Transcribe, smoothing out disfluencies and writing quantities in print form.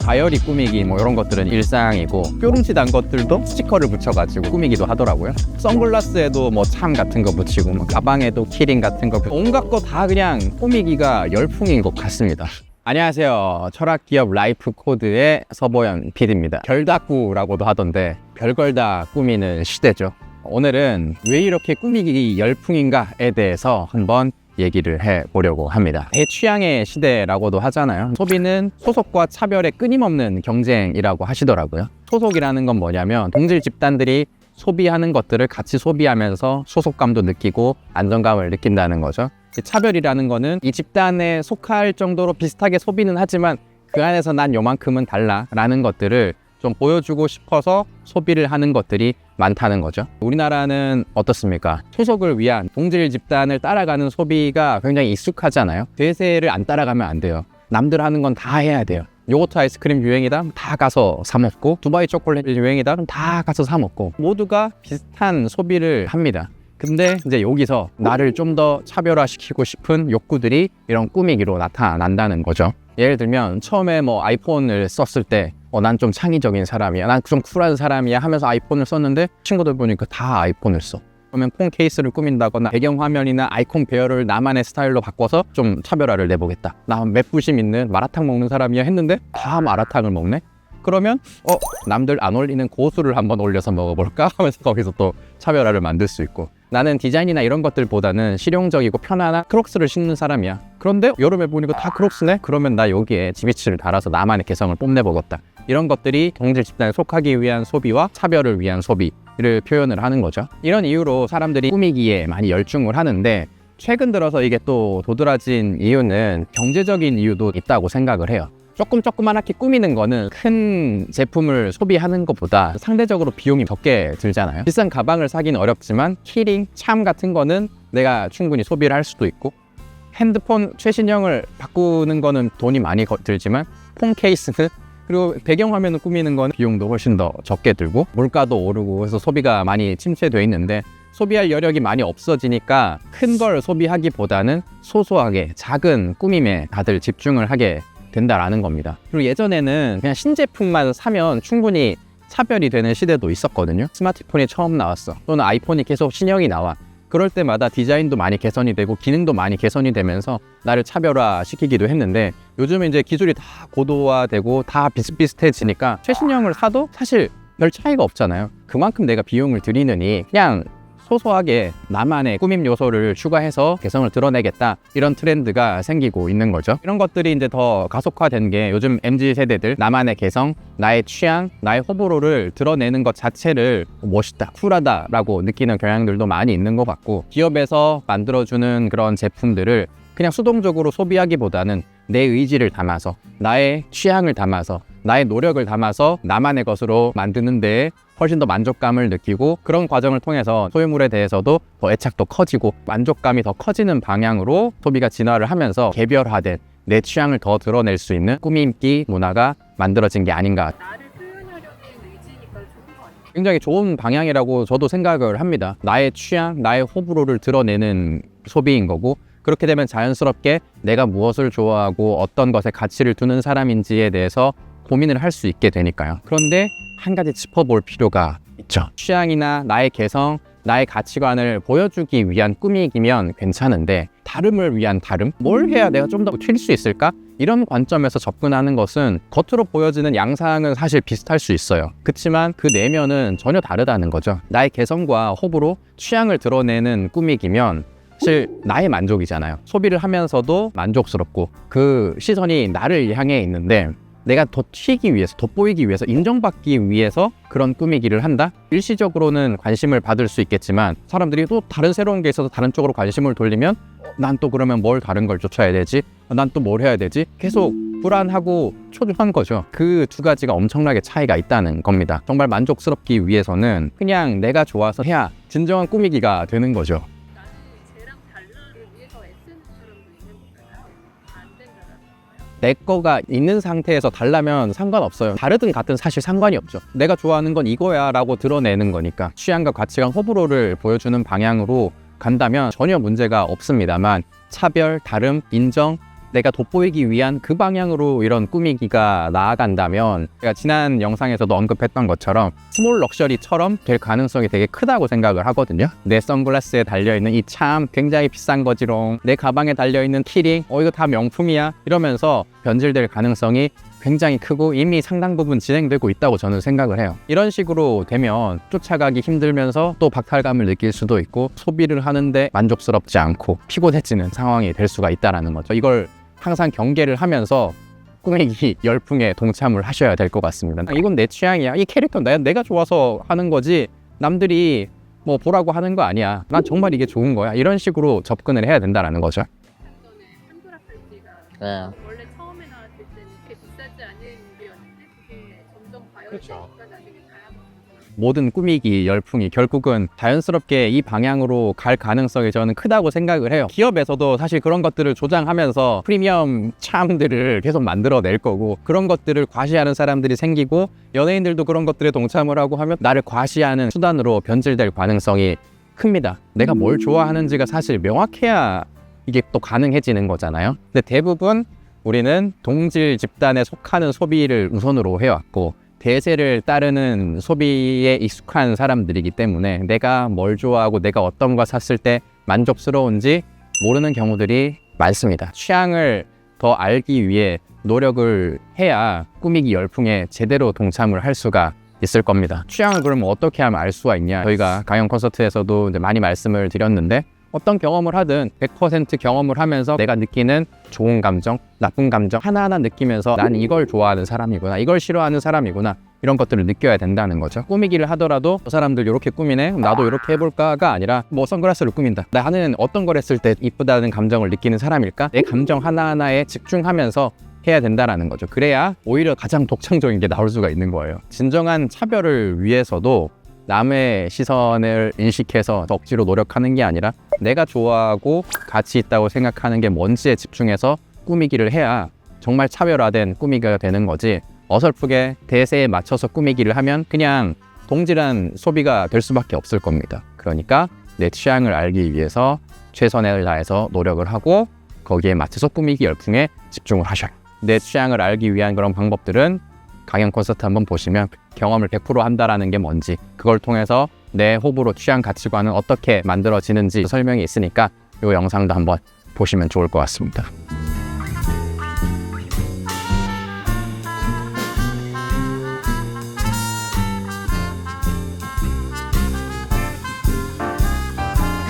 다이어리 꾸미기 뭐 이런 것들은 일상이고, 뾰rum짓 난 것들도 스티커를 붙여가지고 꾸미기도 하더라고요. 선글라스에도 뭐 참 같은 거 붙이고, 뭐 가방에도 키링 같은 거, 온갖 거 다 그냥 꾸미기가 열풍인 것 같습니다. 안녕하세요. 철학기업 라이프코드의 서보현 PD입니다. 별다꾸라고도 하던데 별걸 다 꾸미는 시대죠. 오늘은 왜 이렇게 꾸미기 열풍인가에 대해서 한번 얘기를 해보려고 합니다. 대취향의 시대라고도 하잖아요. 소비는 소속과 차별의 끊임없는 경쟁이라고 하시더라고요. 소속이라는 건 뭐냐면 동질 집단들이 소비하는 것들을 같이 소비하면서 소속감도 느끼고 안정감을 느낀다는 거죠. 차별이라는 거는 이 집단에 속할 정도로 비슷하게 소비는 하지만 그 안에서 난 요만큼은 달라 라는 것들을 좀 보여주고 싶어서 소비를 하는 것들이 많다는 거죠. 우리나라는 어떻습니까? 소속을 위한 동질 집단을 따라가는 소비가 굉장히 익숙하잖아요. 대세를 안 따라가면 안 돼요. 남들 하는 건 다 해야 돼요. 요거트 아이스크림 유행이다? 다 가서 사 먹고, 두바이 초콜릿 유행이다? 그럼 다 가서 사 먹고, 모두가 비슷한 소비를 합니다. 근데 이제 여기서 나를 좀 더 차별화시키고 싶은 욕구들이 이런 꾸미기로 나타난다는 거죠. 예를 들면 처음에 뭐 아이폰을 썼을 때 난 좀 창의적인 사람이야, 난 좀 쿨한 사람이야 하면서 아이폰을 썼는데 친구들 보니까 다 아이폰을 써. 그러면 폰 케이스를 꾸민다거나 배경화면이나 아이콘 배열을 나만의 스타일로 바꿔서 좀 차별화를 내보겠다. 나 맵부심 있는 마라탕 먹는 사람이야 했는데 다 마라탕을 먹네? 그러면 남들 안 올리는 고수를 한번 올려서 먹어볼까 하면서 거기서 또 차별화를 만들 수 있고, 나는 디자인이나 이런 것들보다는 실용적이고 편안한 크록스를 신는 사람이야. 그런데 여름에 보니까 다 크록스네? 그러면 나 여기에 지비치를 달아서 나만의 개성을 뽐내보겠다. 이런 것들이 동질 집단에 속하기 위한 소비와 차별을 위한 소비를 표현을 하는 거죠. 이런 이유로 사람들이 꾸미기에 많이 열중을 하는데, 최근 들어서 이게 또 도드라진 이유는 경제적인 이유도 있다고 생각을 해요. 조그맣게 꾸미는 거는 큰 제품을 소비하는 것보다 상대적으로 비용이 적게 들잖아요. 비싼 가방을 사기는 어렵지만 키링, 참 같은 거는 내가 충분히 소비를 할 수도 있고, 핸드폰 최신형을 바꾸는 거는 돈이 많이 들지만 폰 케이스는, 그리고 배경화면을 꾸미는 건 비용도 훨씬 더 적게 들고, 물가도 오르고 해서 소비가 많이 침체되어 있는데, 소비할 여력이 많이 없어지니까 큰 걸 소비하기보다는 소소하게 작은 꾸밈에 다들 집중을 하게 된다라는 겁니다. 그리고 예전에는 그냥 신제품만 사면 충분히 차별이 되는 시대도 있었거든요. 스마트폰이 처음 나왔어, 또는 아이폰이 계속 신형이 나와. 그럴 때마다 디자인도 많이 개선이 되고 기능도 많이 개선이 되면서 나를 차별화시키기도 했는데, 요즘은 이제 기술이 다 고도화되고 다 비슷비슷해지니까 최신형을 사도 사실 별 차이가 없잖아요. 그만큼 내가 비용을 들이느니 그냥 소소하게 나만의 꾸밈 요소를 추가해서 개성을 드러내겠다, 이런 트렌드가 생기고 있는 거죠. 이런 것들이 이제 더 가속화된 게 요즘 MZ세대들 나만의 개성, 나의 취향, 나의 호불호를 드러내는 것 자체를 멋있다, 쿨하다라고 느끼는 경향들도 많이 있는 것 같고, 기업에서 만들어주는 그런 제품들을 그냥 수동적으로 소비하기보다는 내 의지를 담아서, 나의 취향을 담아서, 나의 노력을 담아서 나만의 것으로 만드는 데에 훨씬 더 만족감을 느끼고, 그런 과정을 통해서 소유물에 대해서도 더 애착도 커지고 만족감이 더 커지는 방향으로 소비가 진화를 하면서 개별화된 내 취향을 더 드러낼 수 있는 꾸밈기 문화가 만들어진 게 아닌가. 나를 표현하려는 의지니까 좋은 거 아니에요? 굉장히 좋은 방향이라고 저도 생각을 합니다. 나의 취향, 나의 호불호를 드러내는 소비인 거고, 그렇게 되면 자연스럽게 내가 무엇을 좋아하고 어떤 것에 가치를 두는 사람인지에 대해서 고민을 할 수 있게 되니까요. 그런데 한 가지 짚어볼 필요가 있죠. 취향이나 나의 개성, 나의 가치관을 보여주기 위한 꾸미기면 괜찮은데, 다름을 위한 다름? 뭘 해야 내가 좀 더 튈 수 있을까? 이런 관점에서 접근하는 것은 겉으로 보여지는 양상은 사실 비슷할 수 있어요. 그렇지만 그 내면은 전혀 다르다는 거죠. 나의 개성과 호불호, 취향을 드러내는 꾸미기면 사실 나의 만족이잖아요. 소비를 하면서도 만족스럽고 그 시선이 나를 향해 있는데, 내가 더 튀기 위해서, 돋보이기 위해서, 인정받기 위해서 그런 꾸미기를 한다? 일시적으로는 관심을 받을 수 있겠지만 사람들이 또 다른 새로운 게 있어서 다른 쪽으로 관심을 돌리면 난 또 그러면 뭘 다른 걸 쫓아야 되지? 난 또 뭘 해야 되지? 계속 불안하고 초조한 거죠. 그 두 가지가 엄청나게 차이가 있다는 겁니다. 정말 만족스럽기 위해서는 그냥 내가 좋아서 해야 진정한 꾸미기가 되는 거죠. 나는 쟤랑 달라를 위해서 애쓰는 사람도 있는 거잖아요. 안 된다는 거예요. 내 거가 있는 상태에서 달라면 상관없어요. 다르든 같든 사실 상관이 없죠. 내가 좋아하는 건 이거야 라고 드러내는 거니까. 취향과 가치관, 호불호를 보여주는 방향으로 간다면 전혀 문제가 없습니다만, 차별, 다름, 인정, 내가 돋보이기 위한 그 방향으로 이런 꾸미기가 나아간다면 제가 지난 영상에서도 언급했던 것처럼 스몰 럭셔리처럼 될 가능성이 되게 크다고 생각을 하거든요. 내 선글라스에 달려있는 이 참 굉장히 비싼 거지롱, 내 가방에 달려있는 키링 이거 다 명품이야 이러면서 변질될 가능성이 굉장히 크고 이미 상당 부분 진행되고 있다고 저는 생각을 해요. 이런 식으로 되면 쫓아가기 힘들면서 또 박탈감을 느낄 수도 있고 소비를 하는데 만족스럽지 않고 피곤해지는 상황이 될 수가 있다는 거죠. 이걸 항상 경계를 하면서 꾸미기 열풍에 동참을 하셔야 될 것 같습니다. 이건 내 취향이야. 이 캐릭터 내가 좋아서 하는 거지 남들이 뭐 보라고 하는 거 아니야. 난 정말 이게 좋은 거야. 이런 식으로 접근을 해야 된다는 거죠. 전에 판도라 팔찌가 네. 원래 처음에 나왔을 때는 이렇게 비싸지 않은 물이었는데 그게 점점 그렇죠. 과열되니까 나중에 다양한 모든 꾸미기 열풍이 결국은 자연스럽게 이 방향으로 갈 가능성이 저는 크다고 생각을 해요. 기업에서도 사실 그런 것들을 조장하면서 프리미엄 차들을 계속 만들어낼 거고 그런 것들을 과시하는 사람들이 생기고 연예인들도 그런 것들에 동참을 하고 하면 나를 과시하는 수단으로 변질될 가능성이 큽니다. 내가 뭘 좋아하는지가 사실 명확해야 이게 또 가능해지는 거잖아요. 근데 대부분 우리는 동질 집단에 속하는 소비를 우선으로 해왔고 대세를 따르는 소비에 익숙한 사람들이기 때문에 내가 뭘 좋아하고 내가 어떤 거 샀을 때 만족스러운지 모르는 경우들이 많습니다. 취향을 더 알기 위해 노력을 해야 꾸미기 열풍에 제대로 동참을 할 수가 있을 겁니다. 취향을 그러면 어떻게 하면 알 수가 있냐? 저희가 강연 콘서트에서도 이제 많이 말씀을 드렸는데 어떤 경험을 하든 100% 경험을 하면서 내가 느끼는 좋은 감정, 나쁜 감정 하나하나 느끼면서 난 이걸 좋아하는 사람이구나, 이걸 싫어하는 사람이구나 이런 것들을 느껴야 된다는 거죠. 꾸미기를 하더라도 저 사람들 이렇게 꾸미네? 나도 이렇게 해볼까가 아니라 뭐 선글라스를 꾸민다. 나는 어떤 걸 했을 때 이쁘다는 감정을 느끼는 사람일까? 내 감정 하나하나에 집중하면서 해야 된다는 거죠. 그래야 오히려 가장 독창적인 게 나올 수가 있는 거예요. 진정한 차별을 위해서도 남의 시선을 인식해서 억지로 노력하는 게 아니라 내가 좋아하고 가치 있다고 생각하는 게 뭔지에 집중해서 꾸미기를 해야 정말 차별화된 꾸미기가 되는 거지 어설프게 대세에 맞춰서 꾸미기를 하면 그냥 동질한 소비가 될 수밖에 없을 겁니다. 그러니까 내 취향을 알기 위해서 최선을 다해서 노력을 하고 거기에 맞춰서 꾸미기 열풍에 집중을 하셔요. 내 취향을 알기 위한 그런 방법들은 강연 콘서트 한번 보시면 경험을 100% 한다라는 게 뭔지 그걸 통해서 내 호불호 취향 가치관은 어떻게 만들어지는지 설명이 있으니까 이 영상도 한번 보시면 좋을 것 같습니다.